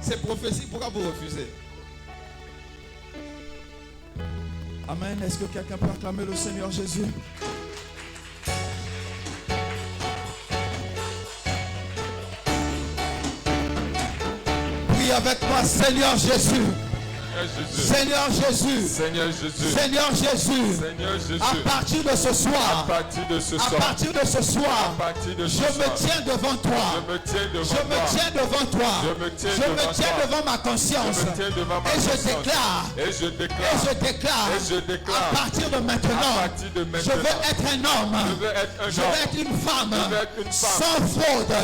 C'est prophétie, pourquoi vous refusez? Amen. Est-ce que quelqu'un peut acclamer le Seigneur Jésus? Prie avec moi, Seigneur Jésus. Seigneur Jésus. Seigneur Jésus. Seigneur Jésus. Seigneur Jésus. À partir de ce soir. À partir de ce soir. À partir de ce soir. À partir de ce je soir. me tiens devant toi. Je me tiens devant je me tiens devant toi. Je me tiens je devant me tiens toi. devant ma conscience. Je me tiens devant ma et conscience. je déclare. Et je déclare. Et je déclare. Et je déclare. À partir de maintenant. À partir de maintenant. Je veux être un homme. Je veux être un je homme. veux être une femme. Je veux être une femme. Sans fraude.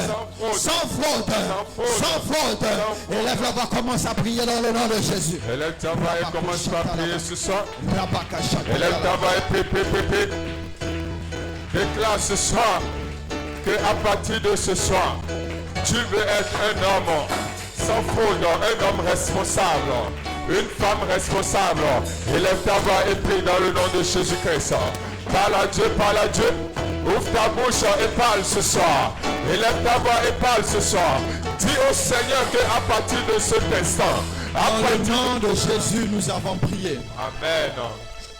Sans fraude. Sans fraude. Sans fraude. Élève la voix, commence à prier dans le nom de Jésus. Élève ta voix et commence à prier ce soir. Élève ta voix et prie. Déclare ce soir que à partir de ce soir, tu veux être un homme sans fraude, un homme responsable, une femme responsable. Élève ta voix et prie dans le nom de Jésus-Christ. Parle à Dieu, parle à Dieu. Ouvre ta bouche et parle ce soir. Élève ta voix et parle ce soir. Dis au Seigneur qu'à partir de cet instant, dans le nom de Jésus, nous avons prié. Amen.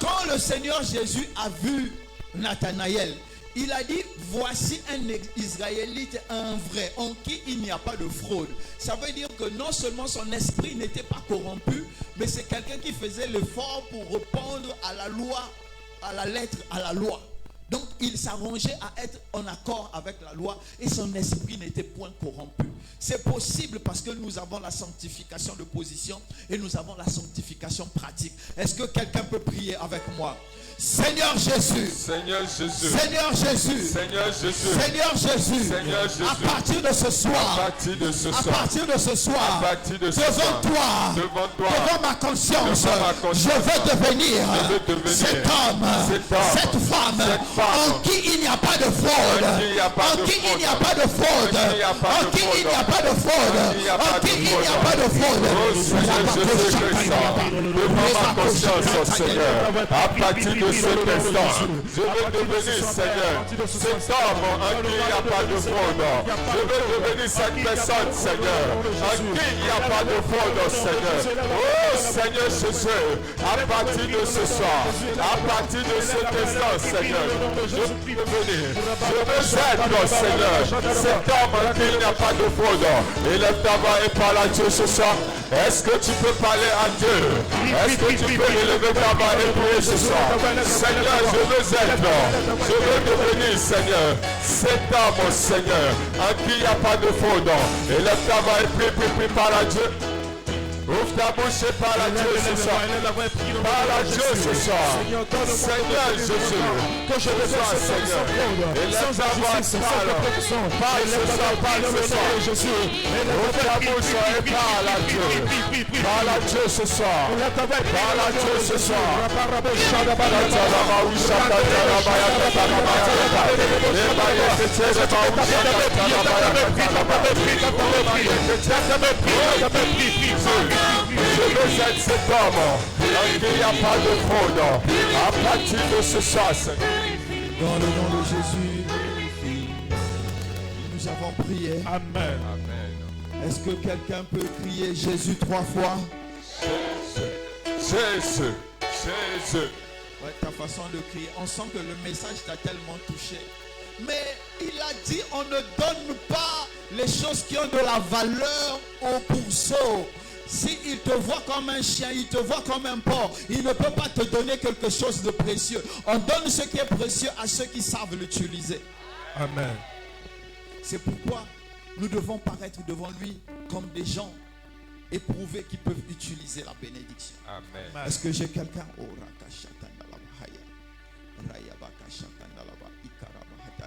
Quand le Seigneur Jésus a vu Nathanaël, il a dit, voici un Israélite, un vrai, en qui il n'y a pas de fraude. Ça veut dire que non seulement son esprit n'était pas corrompu, mais c'est quelqu'un qui faisait l'effort pour répondre à la loi, à la lettre, à la loi. Donc il s'arrangeait à être en accord avec la loi et son esprit n'était point corrompu. C'est possible parce que nous avons la sanctification de position et nous avons la sanctification pratique. Est-ce que quelqu'un peut prier avec moi? Seigneur Jésus. Seigneur Jésus. Seigneur Jésus. Seigneur Jésus. Seigneur Jésus. Seigneur Jésus. À partir de ce soir. À partir de ce soir. À partir de ce soir. À partir de ce devant soir. toi. Devant toi. Devant ma conscience. Devant ma conscience. Je veux devenir cet homme. Cette femme. En qui il n'y a pas de fraude. En qui il n'y a pas de fraude. En qui il n'y a pas de fraude. En qui il n'y a pas de fraude. Oh Seigneur Jésus-Christ. Devant ma conscience, Seigneur. À partir de cet instant, je veux devenir, Seigneur, cet homme en qui il n'y a pas de fraude. Je veux devenir cette personne, Seigneur, en qui il n'y a pas de fraude, Seigneur. Oh Seigneur Jésus, à partir de ce soir, à partir de cet instant, Seigneur, je veux devenir, je veux être, Seigneur, cet homme en qui il n'y a pas de fraude. Élève ta voix et parle à Dieu ce soir. Est-ce que tu peux parler à Dieu? Est-ce que tu peux élever ta voix et prier ce soir? Seigneur, je veux être, je veux devenir, Seigneur, cet homme, Seigneur, en qui il n'y a pas de fraude. Élève ta voix et prie, parle à Dieu. Ouvre ta bouche et parle à Dieu ce soir. Parle à Dieu ce soir. Seigneur Jésus, que je te sois, Seigneur. Élève ta voix, parle. Parle ce soir, parle ce soir. Ouvre ta bouche et parle à Dieu. Parle à Dieu ce soir. Parle à Dieu ce soir. Je veux être cet homme en qui il n'y a pas de fraude. À partir de ce soir, Seigneur. Dans le nom de Jésus, nous avons prié. Amen. Amen. Est-ce que quelqu'un peut crier Jésus 3 fois? Jésus, Jésus, Ouais, ta façon de crier, on sent que le message t'a tellement touché. Mais il a dit, on ne donne pas les choses qui ont de la valeur aux pourceaux. S'il te voit comme un chien, il te voit comme un porc, il ne peut pas te donner quelque chose de précieux. On donne ce qui est précieux à ceux qui savent l'utiliser. Amen. C'est pourquoi nous devons paraître devant lui comme des gens éprouvés qui peuvent utiliser la bénédiction. Amen. Est-ce que j'ai quelqu'un?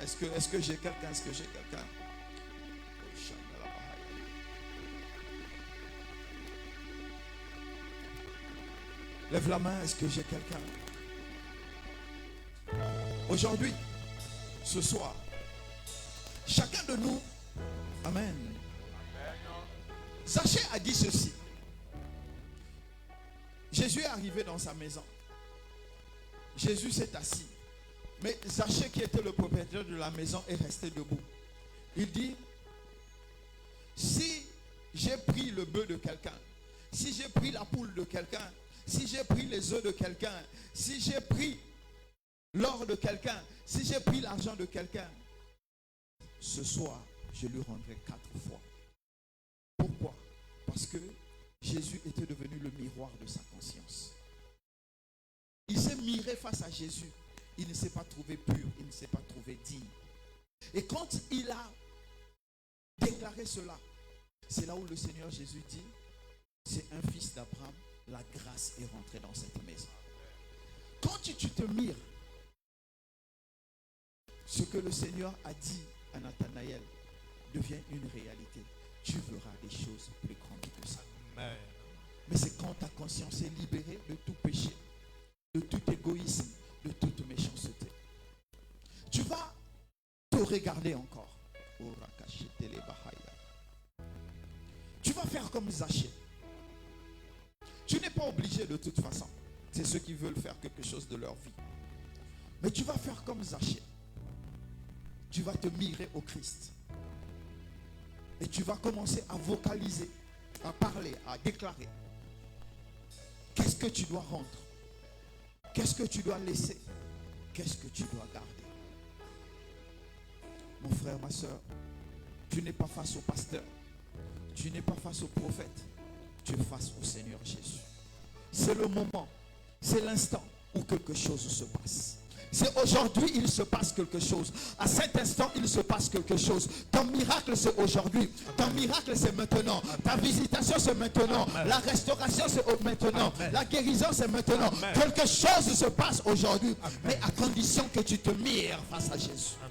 Est-ce que j'ai quelqu'un? Est-ce que j'ai quelqu'un? Lève la main, est-ce que j'ai quelqu'un? Aujourd'hui, ce soir, chacun de nous, amen. Zachée a dit ceci. Jésus est arrivé dans sa maison. Jésus s'est assis. Mais Zachée, qui était le propriétaire de la maison, est resté debout. Il dit, si j'ai pris le bœuf de quelqu'un, si j'ai pris la poule de quelqu'un, si j'ai pris les œufs de quelqu'un, si j'ai pris l'or de quelqu'un, si j'ai pris l'argent de quelqu'un, ce soir, je lui rendrai 4 fois. Pourquoi? Parce que Jésus était devenu le miroir de sa conscience. Il s'est miré face à Jésus. Il ne s'est pas trouvé pur, il ne s'est pas trouvé digne. Et quand il a déclaré cela, c'est là où le Seigneur Jésus dit, c'est un fils d'Abraham, la grâce est rentrée dans cette maison. Quand tu te mires, ce que le Seigneur a dit à Nathanaël devient une réalité. Tu verras des choses plus grandes que ça. Amen. Mais c'est quand ta conscience est libérée de tout péché, de tout égoïsme, de toute méchanceté. Tu vas te regarder encore. Tu vas faire comme Zachée. Tu n'es pas obligé de toute façon. C'est ceux qui veulent faire quelque chose de leur vie. Mais tu vas faire comme Zachée. Tu vas te mirer au Christ. Et tu vas commencer à vocaliser, à parler, à déclarer. Qu'est-ce que tu dois rendre? Qu'est-ce que tu dois laisser? Qu'est-ce que tu dois garder? Mon frère, ma soeur, tu n'es pas face au pasteur. Tu n'es pas face au prophète. Tu es face au Seigneur Jésus. C'est le moment, c'est l'instant où quelque chose se passe. C'est aujourd'hui, il se passe quelque chose. À cet instant, il se passe quelque chose. Ton miracle, c'est aujourd'hui. Ton miracle, c'est maintenant. Ta visitation, c'est maintenant. Amen. La restauration, c'est maintenant. Amen. La guérison, c'est maintenant. Amen. Quelque chose se passe aujourd'hui. Amen. Mais à condition que tu te mires face à Jésus. Amen.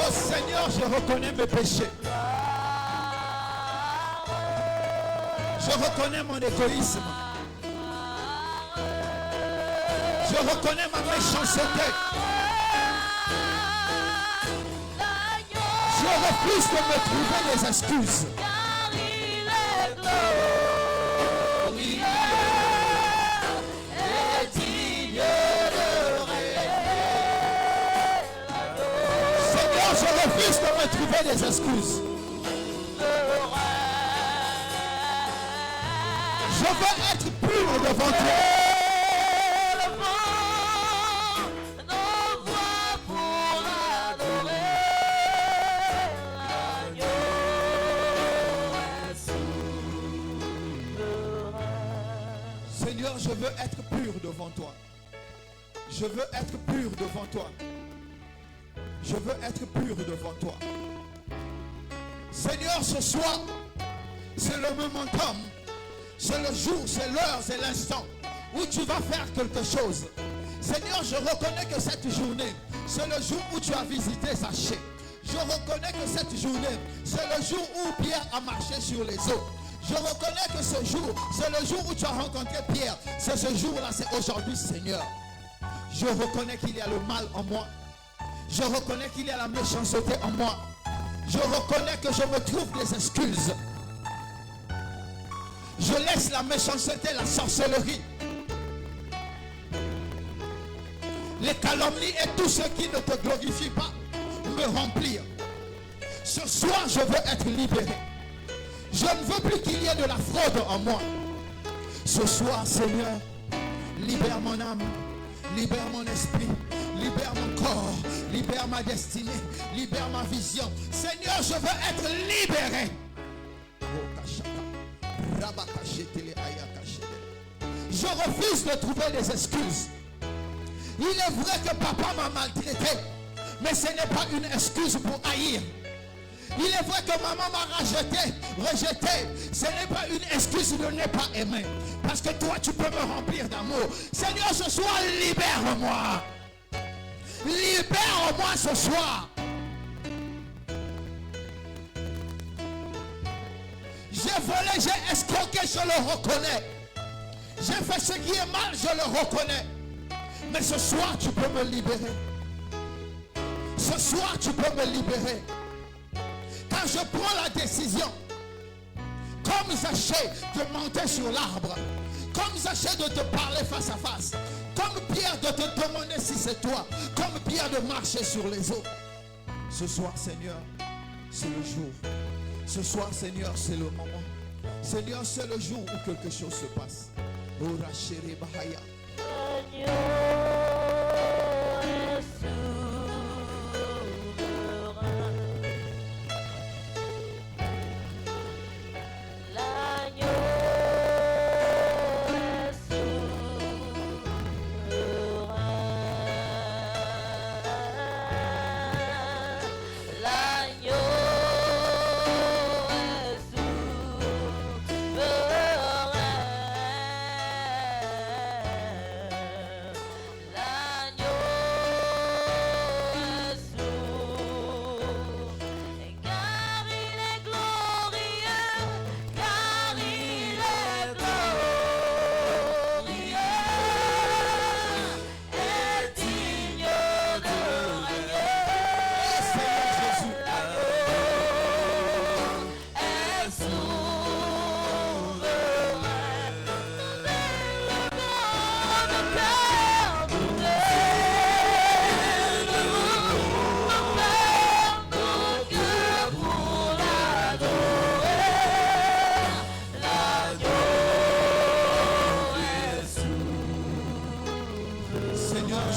Oh Seigneur, je reconnais mes péchés. Je reconnais mon égoïsme. Je reconnais ma méchanceté. Je refuse de me trouver des excuses. Seigneur, je refuse de me trouver des excuses. Je veux être pur devant toi. Seigneur, je veux être pur devant toi. Je veux être pur devant toi. Je veux être pur devant toi. Seigneur, ce soir, c'est le momentum. C'est le jour, c'est l'heure, c'est l'instant où tu vas faire quelque chose. Seigneur, je reconnais que cette journée, c'est le jour où tu as visité Zachée. Je reconnais que cette journée, c'est le jour où Pierre a marché sur les eaux. Je reconnais que ce jour, c'est le jour où tu as rencontré Pierre. C'est ce jour-là, c'est aujourd'hui, Seigneur. Je reconnais qu'il y a le mal en moi. Je reconnais qu'il y a la méchanceté en moi. Je reconnais que je me trouve des excuses. Je laisse la méchanceté, la sorcellerie, les calomnies et tout ce qui ne te glorifie pas me remplir. Ce soir, je veux être libéré. Je ne veux plus qu'il y ait de la fraude en moi. Ce soir, Seigneur, libère mon âme, libère mon esprit, libère mon corps, libère ma destinée, libère ma vision. Seigneur, je veux être libéré. Je refuse de trouver des excuses. Il est vrai que papa m'a maltraité, mais ce n'est pas une excuse pour haïr. Il est vrai que maman m'a rejeté. Ce n'est pas une excuse de ne pas aimer. Parce que toi, tu peux me remplir d'amour. Seigneur, ce soir, libère-moi. Libère-moi ce soir. J'ai volé, j'ai escroqué, je le reconnais. J'ai fait ce qui est mal, je le reconnais. Mais ce soir, tu peux me libérer. Ce soir, tu peux me libérer. Quand je prends la décision, comme Zachée, de monter sur l'arbre, comme Zachée de te parler face à face, comme Pierre de te demander si c'est toi, comme Pierre de marcher sur les eaux. Ce soir, Seigneur, c'est le jour. Ce soir, Seigneur, c'est le moment. Seigneur, c'est le jour où quelque chose se passe. Ora chérie Bahaya.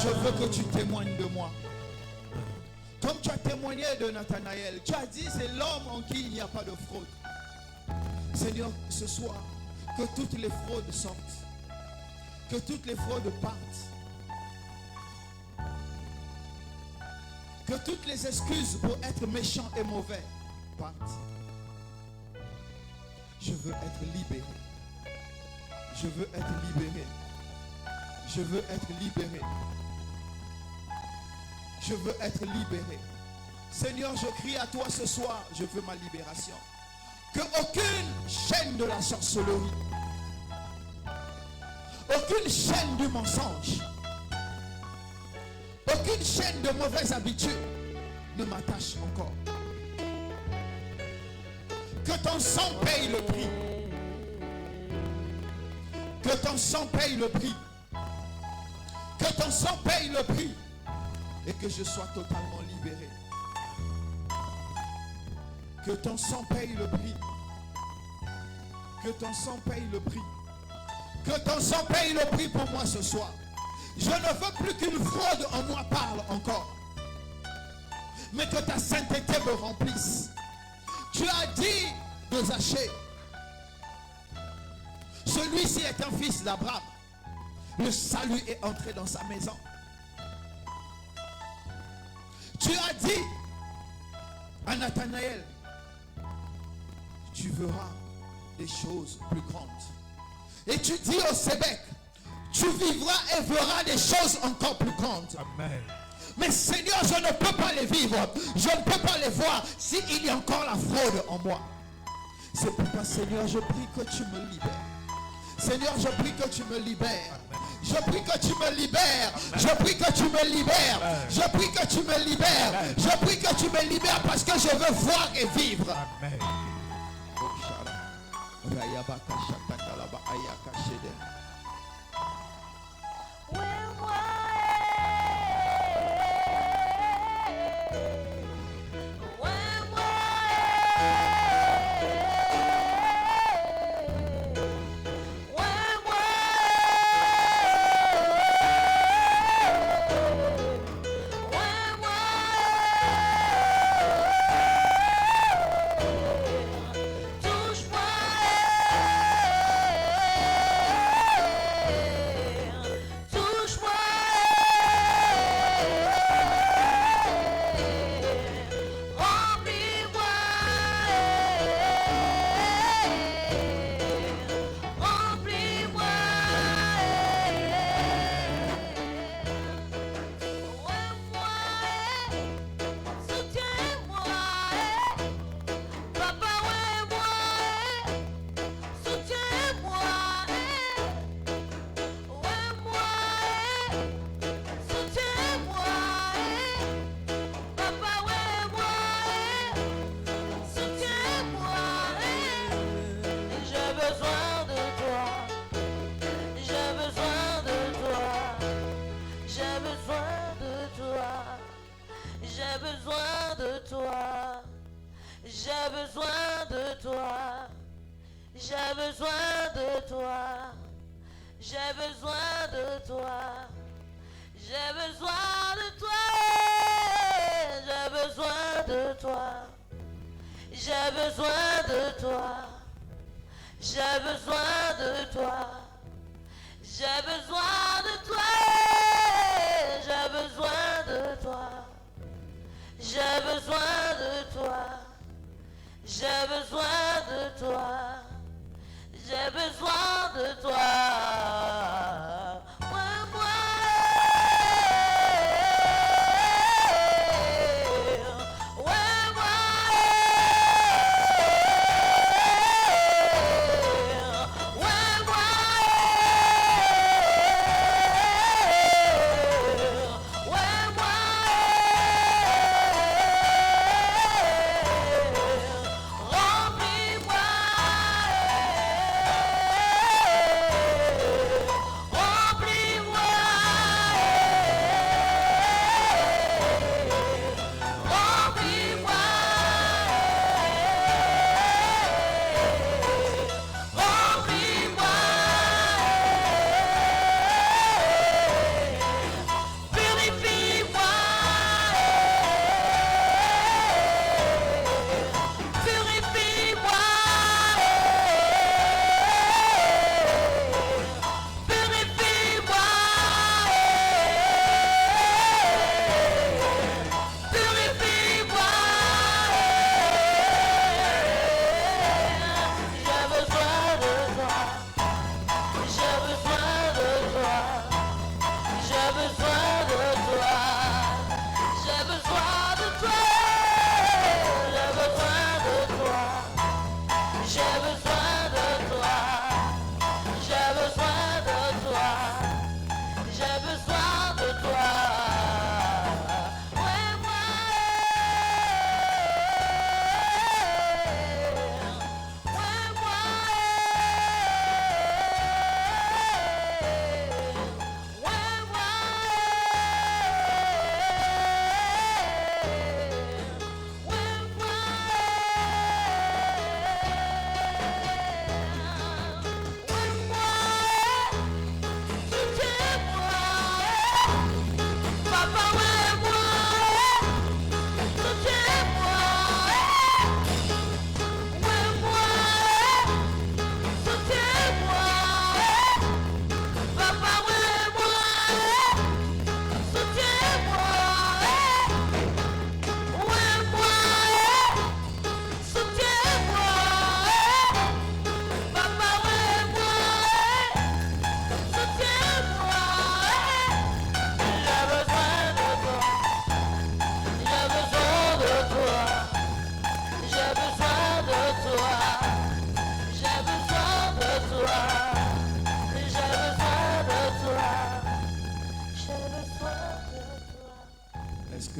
Je veux que tu témoignes de moi. Comme tu as témoigné de Nathanaël, tu as dit c'est l'homme en qui il n'y a pas de fraude. Seigneur, ce soir, que toutes les fraudes sortent. Que toutes les fraudes partent. Que toutes les excuses pour être méchant et mauvais partent. Je veux être libéré. Je veux être libéré. Je veux être libéré. Je veux être libéré. Seigneur, je crie à toi ce soir, je veux ma libération. Que aucune chaîne de la sorcellerie, aucune chaîne du mensonge, aucune chaîne de mauvaises habitudes ne m'attache encore. Que ton sang paye le prix. Que ton sang paye le prix. Que ton sang paye le prix. Et que je sois totalement libéré. Que ton sang paye le prix. Que ton sang paye le prix. Que ton sang paye le prix pour moi ce soir. Je ne veux plus qu'une fraude en moi parle encore. Mais que ta sainteté me remplisse. Tu as dit de Zachée, celui-ci est un fils d'Abraham. Le salut est entré dans sa maison. Tu as dit à Nathanaël, tu verras des choses plus grandes. Et tu dis au Sébec, tu vivras et verras des choses encore plus grandes. Amen. Mais Seigneur, je ne peux pas les vivre. Je ne peux pas les voir s'il y a encore la fraude en moi. C'est pourquoi, Seigneur, je prie que tu me libères. Seigneur, je prie que tu me libères. Je prie que tu me libères. Je prie que tu me libères. Je prie que tu me libères. Je prie que tu me libères parce que je veux voir et vivre. Amen. J'ai besoin de toi. J'ai besoin de toi. J'ai besoin de toi. J'ai besoin de toi. J'ai besoin de toi. J'ai besoin de toi. J'ai besoin de toi. J'ai besoin de toi. J'ai besoin de toi. J'ai besoin de toi. J'ai besoin de toi. J'ai besoin de toi. Remplis-moi.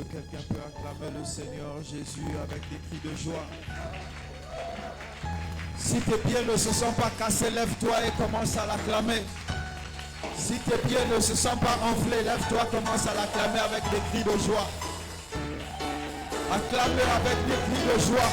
que quelqu'un peut acclamer le Seigneur Jésus avec des cris de joie? Si tes pieds ne se sont pas cassés, lève-toi et commence à l'acclamer. Si tes pieds ne se sont pas enflés, lève-toi, commence à l'acclamer avec des cris de joie. Acclamer avec des cris de joie.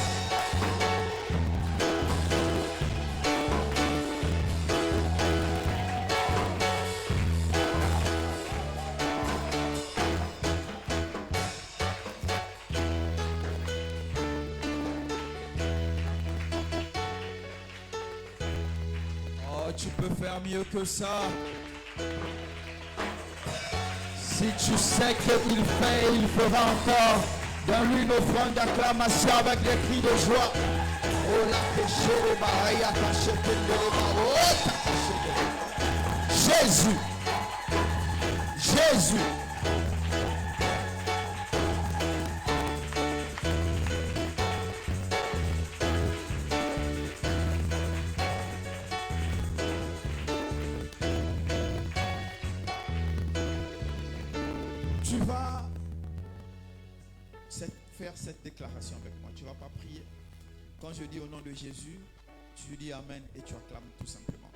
Oh, tu peux faire mieux que ça. Si tu sais qu'il fait, il fera encore. Donne-lui une offrande d'acclamation avec des cris de joie. Oh la péché de Maria, Jésus. Jésus. Tu vas faire cette déclaration avec moi. Tu ne vas pas prier. Quand je dis au nom de Jésus, tu dis Amen et tu acclames tout simplement.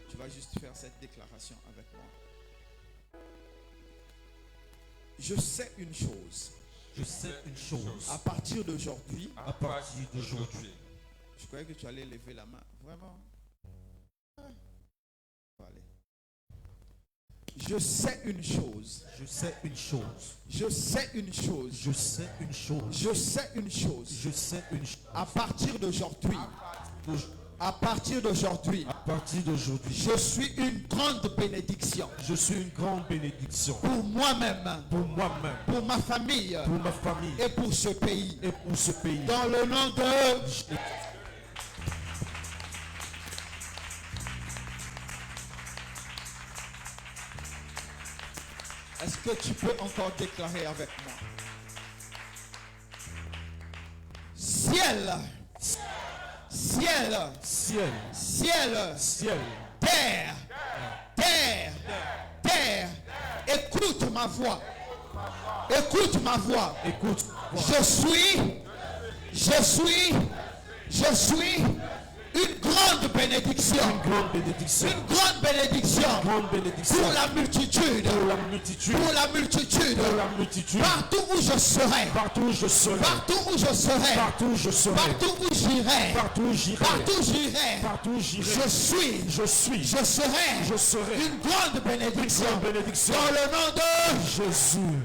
Tu vas juste faire cette déclaration avec moi. Je sais une chose. Je sais une chose. À partir d'aujourd'hui, À partir d'aujourd'hui, je croyais que tu allais lever la main. Vraiment. Allez. Je sais une chose. je sais une chose. Je sais une chose. Je sais une chose. Je sais une chose. Je sais une chose. À partir d'aujourd'hui. À partir d'aujourd'hui. À partir d'aujourd'hui, Je suis une grande bénédiction. je suis une grande bénédiction Pour moi-même. pour moi-même, Pour ma famille. pour ma famille Et pour ce pays. et pour ce pays. Dans le nom de... Est-ce que tu peux encore déclarer avec moi? Ciel, ciel, Ciel, ciel, ciel, terre, terre, terre, écoute ma voix. Écoute ma voix. écoute, Je suis une grande bénédiction. grande bénédiction, Une grande bénédiction grande bénédiction pour la multitude. pour la multitude, Pour la multitude. pour la multitude, Partout où je serai. partout où je serai, Partout où je serai. partout où je serai, Partout où j'irai. partout où j'irai, Partout où j'irai. partout où j'irai, Je suis. je suis, Je serai. je serai Une grande bénédiction. grande bénédiction. Dans le nom de... Jésus.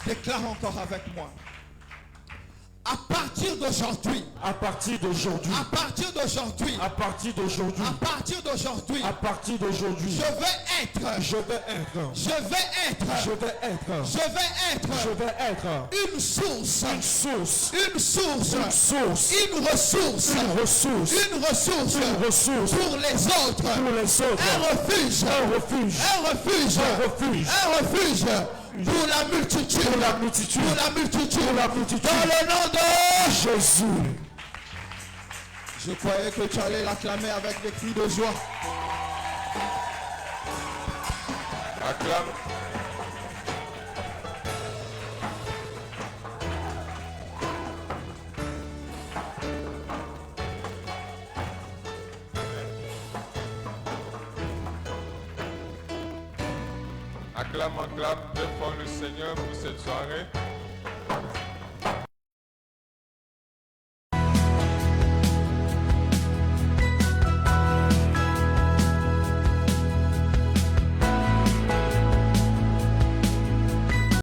Déclare encore avec moi. À partir d'aujourd'hui. À partir d'aujourd'hui, À partir d'aujourd'hui. à partir d'aujourd'hui, À partir d'aujourd'hui. à partir d'aujourd'hui, Je vais être. je vais être, Je vais être. je vais être, Je vais être. je vais être Une source. une source, Une source. une source, Une ressource. une ressource, Une ressource. une ressource Pour les autres. pour les autres, Un refuge. un refuge, Un refuge. un refuge Un refuge. Pour la multitude. pour la multitude, Pour la multitude. pour la multitude. Dans le nom de... Jésus. Je croyais que tu allais l'acclamer avec des cris de joie. Acclame. Acclame, acclame très fort le Seigneur pour cette soirée.